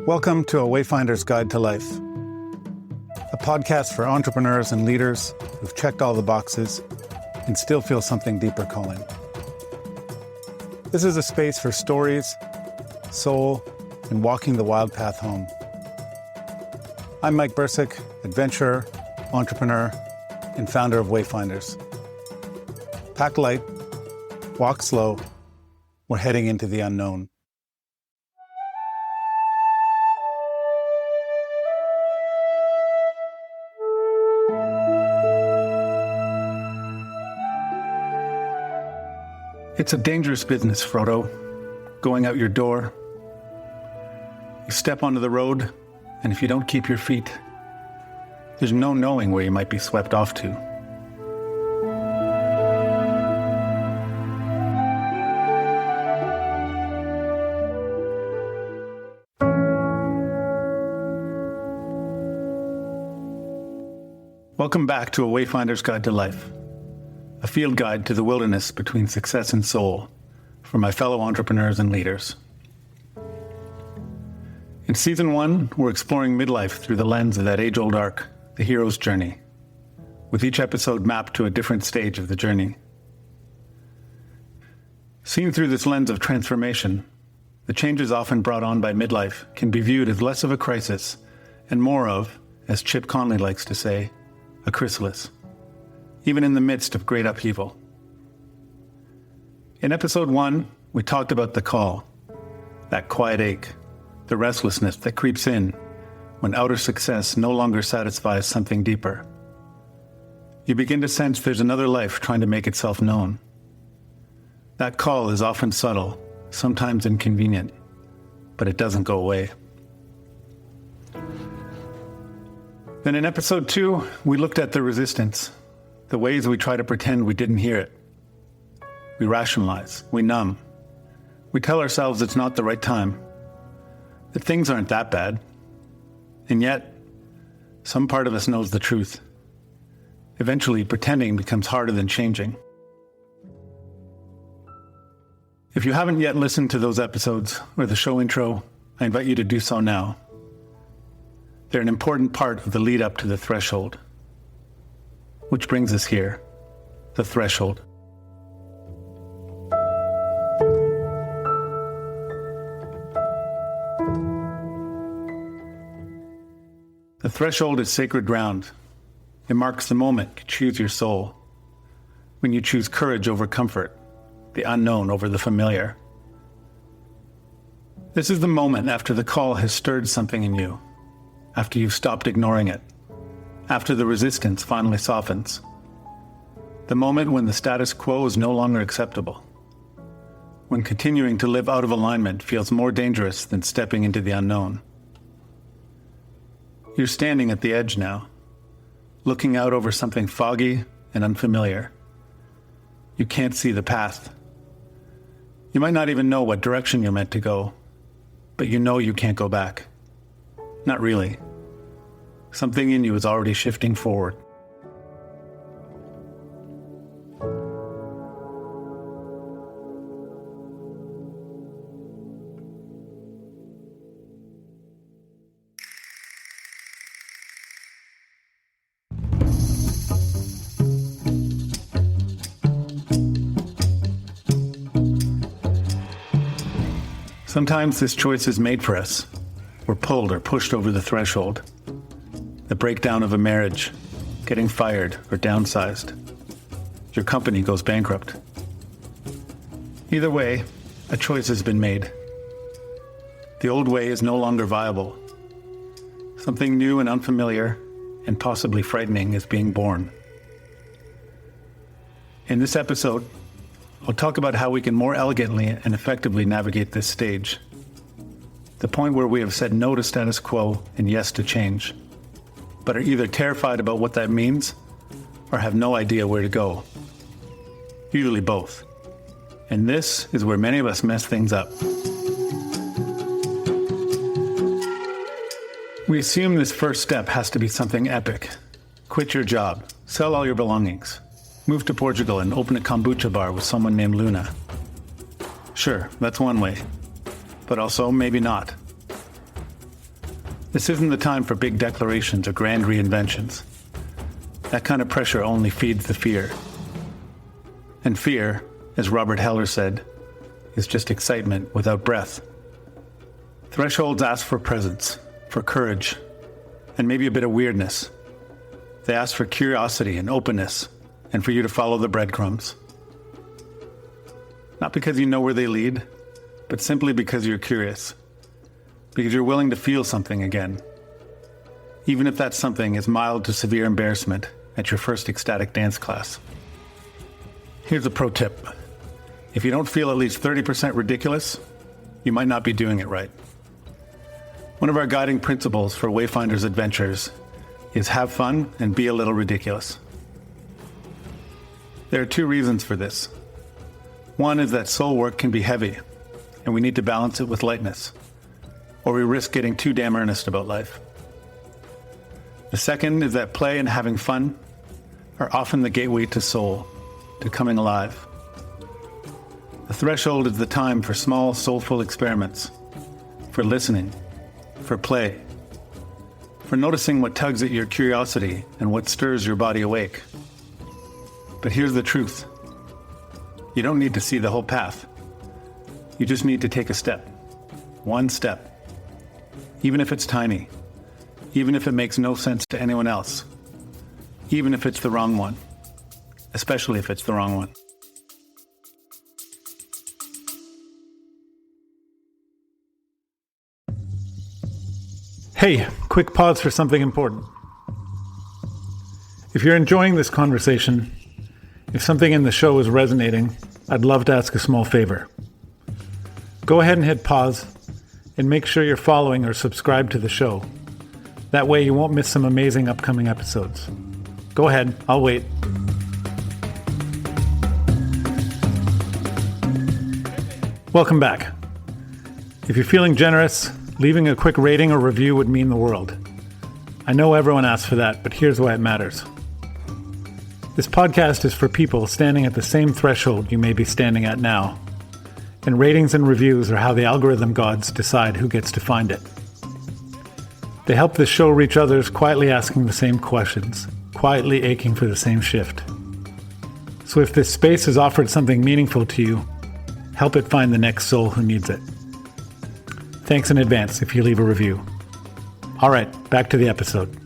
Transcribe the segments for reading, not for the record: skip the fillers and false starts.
Welcome to A Wayfinder's Guide to Life, a podcast for entrepreneurs and leaders who've checked all the boxes and still feel something deeper calling. This is a space for stories, soul, and walking the wild path home. I'm Mike Bursick, adventurer, entrepreneur, and founder of Wayfinders. Pack light, walk slow, we're heading into the unknown. It's a dangerous business, Frodo, going out your door. You step onto the road, and if you don't keep your feet, there's no knowing where you might be swept off to. Welcome back to A Wayfinder's Guide to Life, a field guide to the wilderness between success and soul for my fellow entrepreneurs and leaders. In Season 1, we're exploring midlife through the lens of that age-old arc, the hero's journey, with each episode mapped to a different stage of the journey. Seen through this lens of transformation, the changes often brought on by midlife can be viewed as less of a crisis and more of, as Chip Conley likes to say, a chrysalis, even in the midst of great upheaval. In Episode 1, we talked about the call, that quiet ache, the restlessness that creeps in when outer success no longer satisfies something deeper. You begin to sense there's another life trying to make itself known. That call is often subtle, sometimes inconvenient, but it doesn't go away. Then in Episode 2, we looked at the resistance, the ways we try to pretend we didn't hear it. We rationalize, we numb. We tell ourselves it's not the right time, that things aren't that bad. And yet, some part of us knows the truth. Eventually, pretending becomes harder than changing. If you haven't yet listened to those episodes or the show intro, I invite you to do so now. They're an important part of the lead up to the threshold. Which brings us here, the threshold. The threshold is sacred ground. It marks the moment you choose your soul, when you choose courage over comfort, the unknown over the familiar. This is the moment after the call has stirred something in you, after you've stopped ignoring it, after the resistance finally softens. The moment when the status quo is no longer acceptable, when continuing to live out of alignment feels more dangerous than stepping into the unknown. You're standing at the edge now, looking out over something foggy and unfamiliar. You can't see the path. You might not even know what direction you're meant to go, but you know you can't go back. Not really. Something in you is already shifting forward. Sometimes this choice is made for us. We're pulled or pushed over the threshold. The breakdown of a marriage, getting fired or downsized. Your company goes bankrupt. Either way, a choice has been made. The old way is no longer viable. Something new and unfamiliar, and possibly frightening, is being born. In this episode, I'll talk about how we can more elegantly and effectively navigate this stage. The point where we have said no to status quo and yes to change, but are either terrified about what that means or have no idea where to go. Usually both. And this is where many of us mess things up. We assume this first step has to be something epic. Quit your job, sell all your belongings, move to Portugal and open a kombucha bar with someone named Luna. Sure, that's one way, but also maybe not. This isn't the time for big declarations or grand reinventions. That kind of pressure only feeds the fear. And fear, as Robert Heller said, is just excitement without breath. Thresholds ask for presence, for courage, and maybe a bit of weirdness. They ask for curiosity and openness, and for you to follow the breadcrumbs. Not because you know where they lead, but simply because you're curious. Because you're willing to feel something again. Even if that something is mild to severe embarrassment at your first ecstatic dance class. Here's a pro tip. If you don't feel at least 30% ridiculous, you might not be doing it right. One of our guiding principles for Wayfinder's adventures is have fun and be a little ridiculous. There are two reasons for this. One is that soul work can be heavy, and we need to balance it with lightness, or we risk getting too damn earnest about life. The second is that play and having fun are often the gateway to soul, to coming alive. The threshold is the time for small, soulful experiments, for listening, for play, for noticing what tugs at your curiosity and what stirs your body awake. But here's the truth. You don't need to see the whole path. You just need to take a step. One step. Even if it's tiny. Even if it makes no sense to anyone else. Even if it's the wrong one. Especially if it's the wrong one. Hey, quick pause for something important. If you're enjoying this conversation, if something in the show is resonating, I'd love to ask a small favor. Go ahead and hit pause and make sure you're following or subscribed to the show. That way you won't miss some amazing upcoming episodes. Go ahead, I'll wait. Welcome back. If you're feeling generous, leaving a quick rating or review would mean the world. I know everyone asks for that, but here's why it matters. This podcast is for people standing at the same threshold you may be standing at now. And ratings and reviews are how the algorithm gods decide who gets to find it. They help this show reach others quietly asking the same questions, quietly aching for the same shift. So if this space has offered something meaningful to you, help it find the next soul who needs it. Thanks in advance if you leave a review. All right, back to the episode.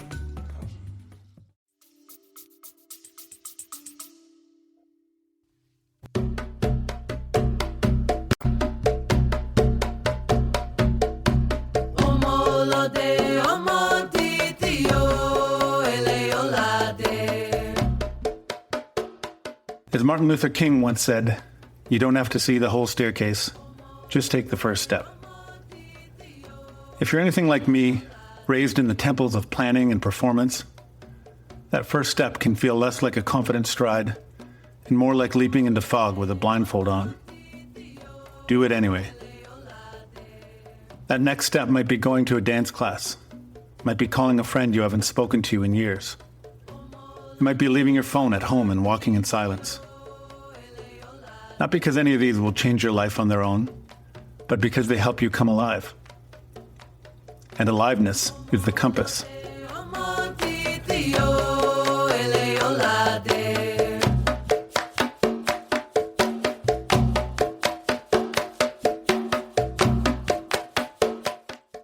As Martin Luther King once said, you don't have to see the whole staircase, just take the first step. If you're anything like me, raised in the temples of planning and performance, that first step can feel less like a confident stride and more like leaping into fog with a blindfold on. Do it anyway. That next step might be going to a dance class, might be calling a friend you haven't spoken to in years. It might be leaving your phone at home and walking in silence. Not because any of these will change your life on their own, but because they help you come alive. And aliveness is the compass.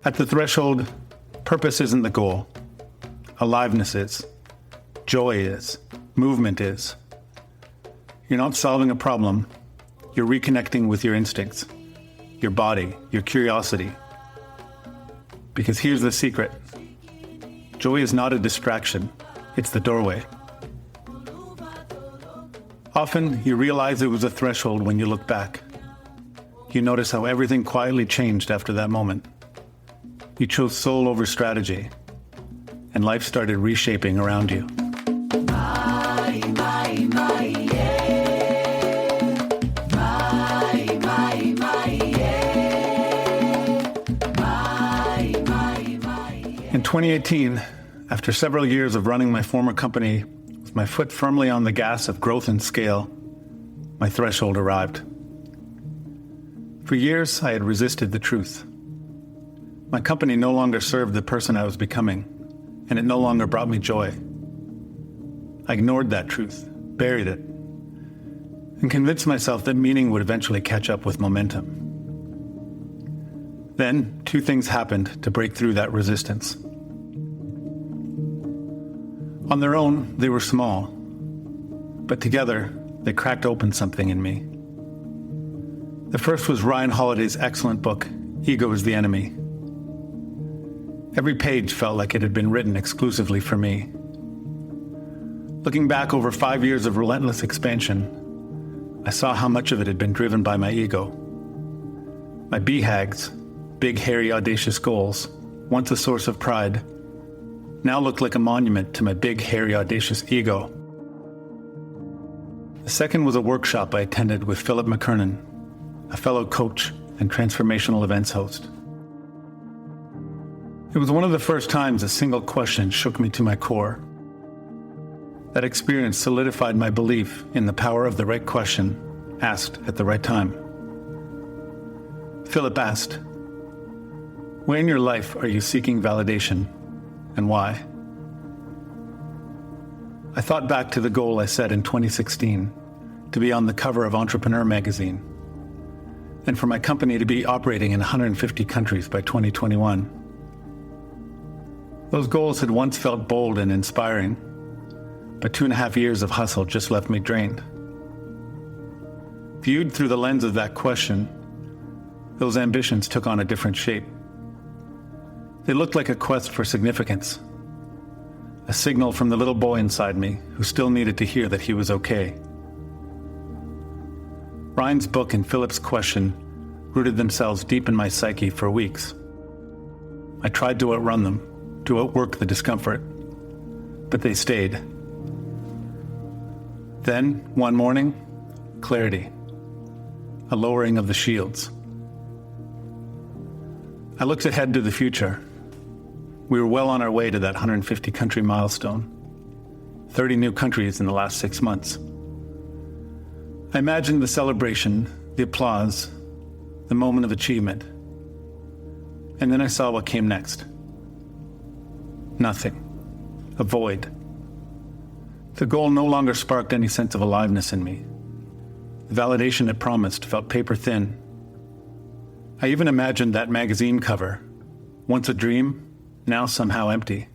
At the threshold, purpose isn't the goal. Aliveness is. Joy is. Movement is. You're not solving a problem. You're reconnecting with your instincts, your body, your curiosity. Because here's the secret. Joy is not a distraction. It's the doorway. Often, you realize it was a threshold when you look back. You notice how everything quietly changed after that moment. You chose soul over strategy, and life started reshaping around you. In 2018, after several years of running my former company with my foot firmly on the gas of growth and scale, my threshold arrived. For years, I had resisted the truth. My company no longer served the person I was becoming, and it no longer brought me joy. I ignored that truth, buried it, and convinced myself that meaning would eventually catch up with momentum. Then, two things happened to break through that resistance. On their own, they were small, but together, they cracked open something in me. The first was Ryan Holiday's excellent book, Ego is the Enemy. Every page felt like it had been written exclusively for me. Looking back over 5 years of relentless expansion, I saw how much of it had been driven by my ego. My BHAGs, big, hairy, audacious goals, once a source of pride, now looked like a monument to my big, hairy, audacious ego. The second was a workshop I attended with Philip McKernan, a fellow coach and transformational events host. It was one of the first times a single question shook me to my core. That experience solidified my belief in the power of the right question asked at the right time. Philip asked, "Where in your life are you seeking validation, and why?" I thought back to the goal I set in 2016 to be on the cover of Entrepreneur magazine, and for my company to be operating in 150 countries by 2021. Those goals had once felt bold and inspiring, but 2.5 years of hustle just left me drained. Viewed through the lens of that question, those ambitions took on a different shape. They looked like a quest for significance, a signal from the little boy inside me who still needed to hear that he was okay. Ryan's book and Philip's question rooted themselves deep in my psyche for weeks. I tried to outrun them, to outwork the discomfort, but they stayed. Then, one morning, clarity, a lowering of the shields. I looked ahead to the future. We were well on our way to that 150-country milestone, 30 new countries in the last 6 months. I imagined the celebration, the applause, the moment of achievement. And then I saw what came next. Nothing. A void. The goal no longer sparked any sense of aliveness in me. The validation it promised felt paper thin. I even imagined that magazine cover, once a dream, now somehow empty.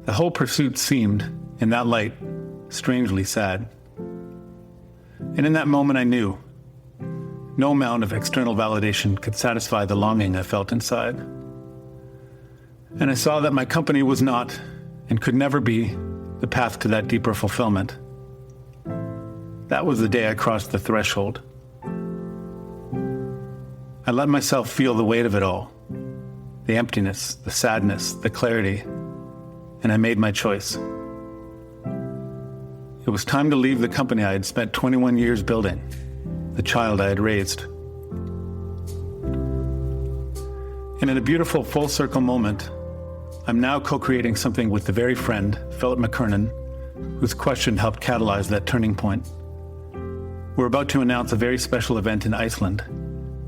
The whole pursuit seemed, in that light, strangely sad. And in that moment I knew no amount of external validation could satisfy the longing I felt inside. And I saw that my company was not, and could never be, the path to that deeper fulfillment. That was the day I crossed the threshold. I let myself feel the weight of it all, the emptiness, the sadness, the clarity, and I made my choice. It was time to leave the company I had spent 21 years building, the child I had raised. And in a beautiful full-circle moment, I'm now co-creating something with the very friend, Philip McKernan, whose question helped catalyze that turning point. We're about to announce a very special event in Iceland,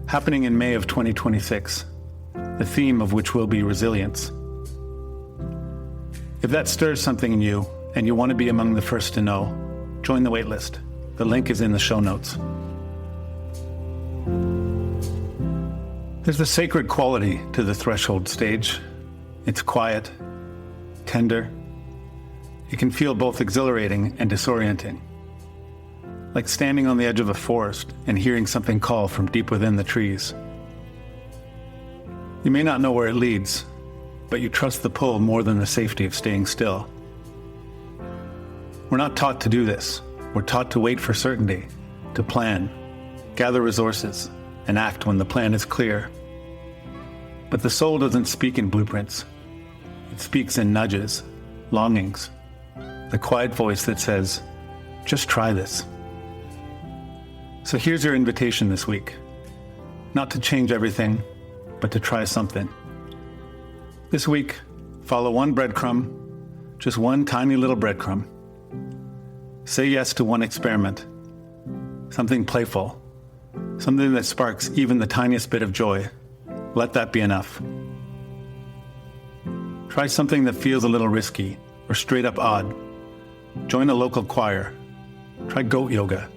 happening in May of 2026, the theme of which will be resilience. If that stirs something in you, and you want to be among the first to know, join the waitlist. The link is in the show notes. There's a sacred quality to the threshold stage. It's quiet, tender. It can feel both exhilarating and disorienting, like standing on the edge of a forest and hearing something call from deep within the trees. You may not know where it leads, but you trust the pull more than the safety of staying still. We're not taught to do this. We're taught to wait for certainty, to plan, gather resources, and act when the plan is clear. But the soul doesn't speak in blueprints. It speaks in nudges, longings, the quiet voice that says, just try this. So here's your invitation this week. Not to change everything, but to try something. This week, Follow one breadcrumb, just one tiny little breadcrumb. Say yes to one experiment, something playful, something that sparks even the tiniest bit of joy. Let that be enough. Try something that feels a little risky or straight up odd. Join a local choir. Try goat yoga.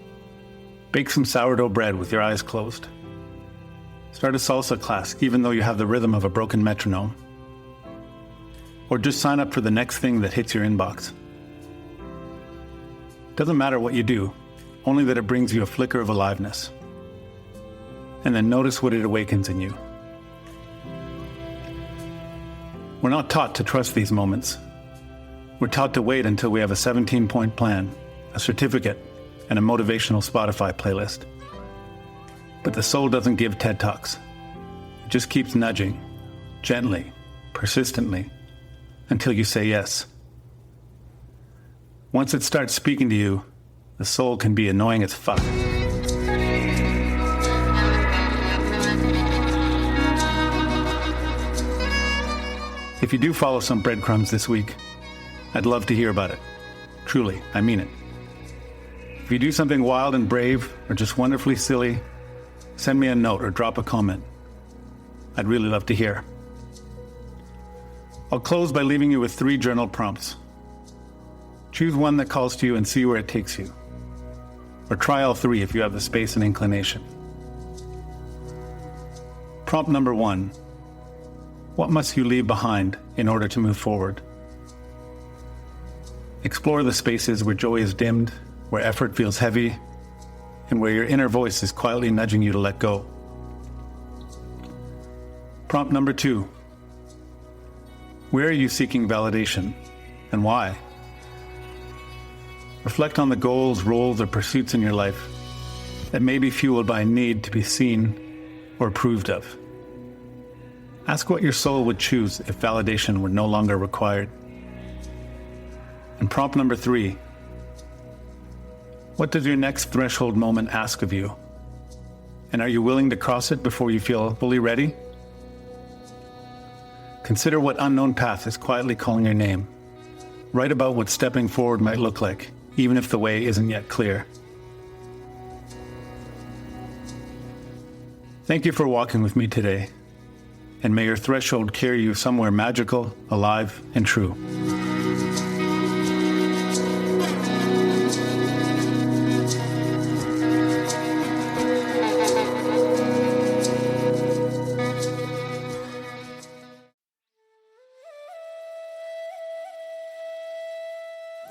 Bake some sourdough bread with your eyes closed. Start a salsa class even though you have the rhythm of a broken metronome. Or just sign up for the next thing that hits your inbox. Doesn't matter what you do, only that it brings you a flicker of aliveness. And then notice what it awakens in you. We're not taught to trust these moments. We're taught to wait until we have a 17-point plan, a certificate, and a motivational Spotify playlist. But the soul doesn't give TED Talks. It just keeps nudging, gently, persistently, until you say yes. Once it starts speaking to you, the soul can be annoying as fuck. If you do follow some breadcrumbs this week, I'd love to hear about it. Truly, I mean it. If you do something wild and brave or just wonderfully silly, send me a note or drop a comment. I'd really love to hear. I'll close by leaving you with 3 journal prompts. Choose one that calls to you and see where it takes you. Or try all 3 if you have the space and inclination. Prompt number 1. What must you leave behind in order to move forward? Explore the spaces where joy is dimmed, where effort feels heavy, and where your inner voice is quietly nudging you to let go. Prompt number 2. Where are you seeking validation, and why? Reflect on the goals, roles, or pursuits in your life that may be fueled by a need to be seen or approved of. Ask what your soul would choose if validation were no longer required. And prompt number 3. What does your next threshold moment ask of you? And are you willing to cross it before you feel fully ready? Consider what unknown path is quietly calling your name. Write about what stepping forward might look like, even if the way isn't yet clear. Thank you for walking with me today, and may your threshold carry you somewhere magical, alive, and true.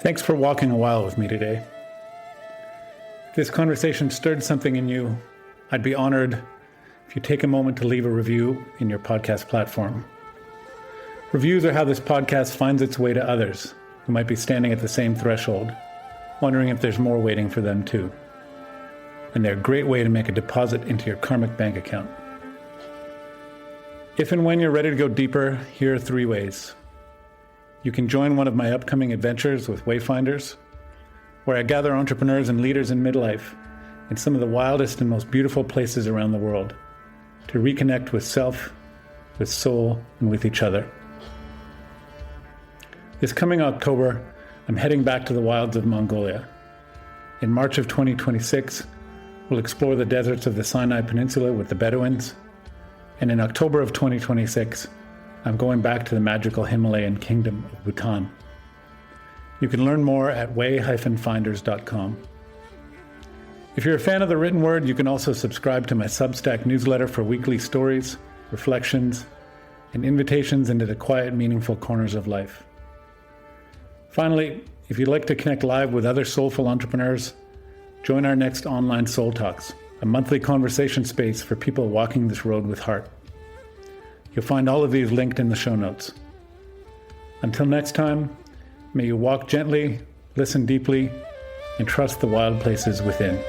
Thanks for walking a while with me today. If this conversation stirred something in you, I'd be honored if you take a moment to leave a review in your podcast platform. Reviews are how this podcast finds its way to others who might be standing at the same threshold, wondering if there's more waiting for them too. And they're a great way to make a deposit into your karmic bank account. If and when you're ready to go deeper, here are 3 ways. You can join one of my upcoming adventures with Wayfinders, where I gather entrepreneurs and leaders in midlife in some of the wildest and most beautiful places around the world to reconnect with self, with soul, and with each other. This coming October, I'm heading back to the wilds of Mongolia. In March of 2026, we'll explore the deserts of the Sinai Peninsula with the Bedouins, and in October of 2026, I'm going back to the magical Himalayan kingdom of Bhutan. You can learn more at way-finders.com. If you're a fan of the written word, you can also subscribe to my Substack newsletter for weekly stories, reflections, and invitations into the quiet, meaningful corners of life. Finally, if you'd like to connect live with other soulful entrepreneurs, join our next online Soul Talks, a monthly conversation space for people walking this road with heart. You'll find all of these linked in the show notes. Until next time, may you walk gently, listen deeply, and trust the wild places within.